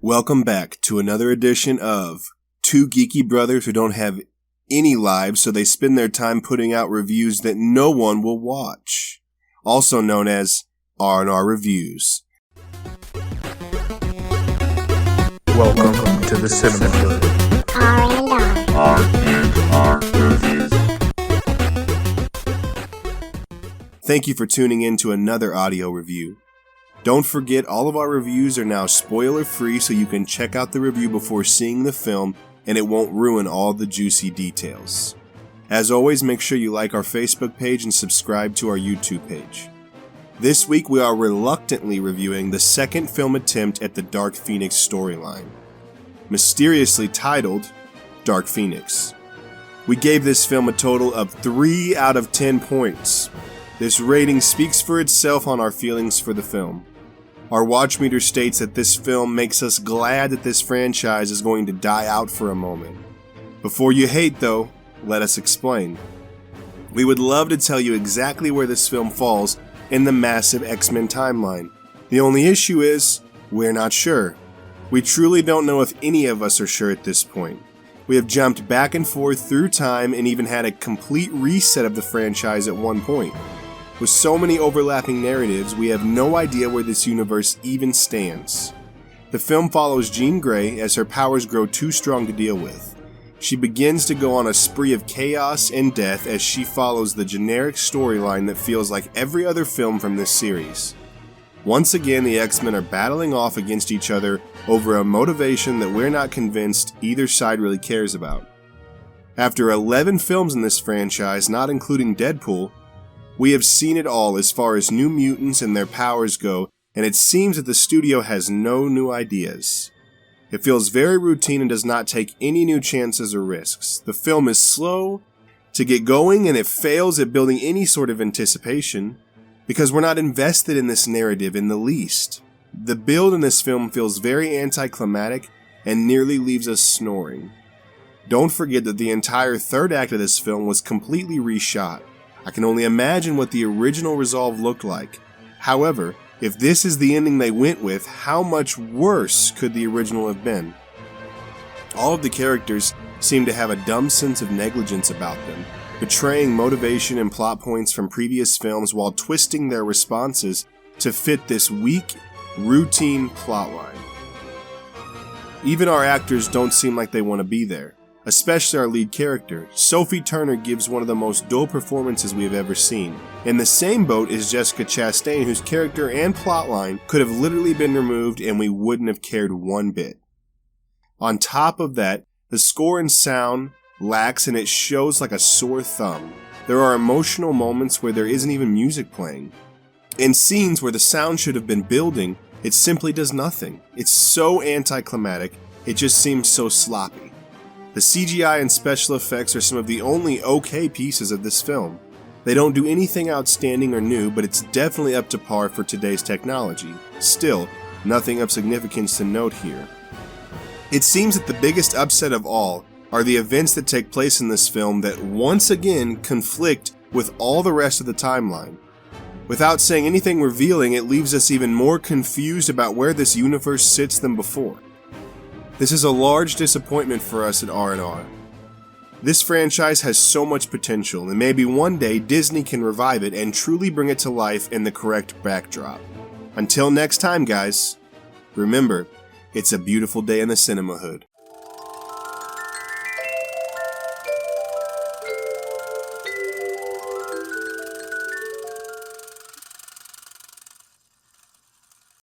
Welcome back to another edition of Two Geeky Brothers Who Don't Have Any Lives, so they spend their time putting out reviews that no one will watch. Also known as R&R Reviews. Welcome to the Cinema Hood. R&R Reviews. Thank you for tuning in to another audio review. Don't forget, all of our reviews are now spoiler-free, so you can check out the review before seeing the film, and it won't ruin all the juicy details. As always, make sure you like our Facebook page and subscribe to our YouTube page. This week, we are reluctantly reviewing the second film attempt at the Dark Phoenix storyline, mysteriously titled Dark Phoenix. We gave this film a total of 3 out of 10 points. This rating speaks for itself on our feelings for the film. Our watch meter states that this film makes us glad that this franchise is going to die out for a moment. Before you hate though, let us explain. We would love to tell you exactly where this film falls in the massive X-Men timeline. The only issue is, we're not sure. We truly don't know if any of us are sure at this point. We have jumped back and forth through time and even had a complete reset of the franchise at one point. With so many overlapping narratives, we have no idea where this universe even stands. The film follows Jean Grey as her powers grow too strong to deal with. She begins to go on a spree of chaos and death as she follows the generic storyline that feels like every other film from this series. Once again, the X-Men are battling off against each other over a motivation that we're not convinced either side really cares about. After 11 films in this franchise, not including Deadpool, we have seen it all as far as New Mutants and their powers go, and it seems that the studio has no new ideas. It feels very routine and does not take any new chances or risks. The film is slow to get going, and it fails at building any sort of anticipation, because we're not invested in this narrative in the least. The build in this film feels very anticlimactic and nearly leaves us snoring. Don't forget that the entire third act of this film was completely reshot. I can only imagine what the original resolve looked like. However, if this is the ending they went with, how much worse could the original have been? All of the characters seem to have a dumb sense of negligence about them, betraying motivation and plot points from previous films while twisting their responses to fit this weak, routine plotline. Even our actors don't seem like they want to be there. Especially our lead character. Sophie Turner gives one of the most dull performances we have ever seen. In the same boat is Jessica Chastain, whose character and plotline could have literally been removed and we wouldn't have cared one bit. On top of that, the score and sound lacks and it shows like a sore thumb. There are emotional moments where there isn't even music playing. In scenes where the sound should have been building, it simply does nothing. It's so anticlimactic, it just seems so sloppy. The CGI and special effects are some of the only okay pieces of this film. They don't do anything outstanding or new, but it's definitely up to par for today's technology. Still, nothing of significance to note here. It seems that the biggest upset of all are the events that take place in this film that once again conflict with all the rest of the timeline. Without saying anything revealing, it leaves us even more confused about where this universe sits than before. This is a large disappointment for us at R&R. This franchise has so much potential, and maybe one day Disney can revive it and truly bring it to life in the correct backdrop. Until next time, guys, remember, it's a beautiful day in the cinema hood.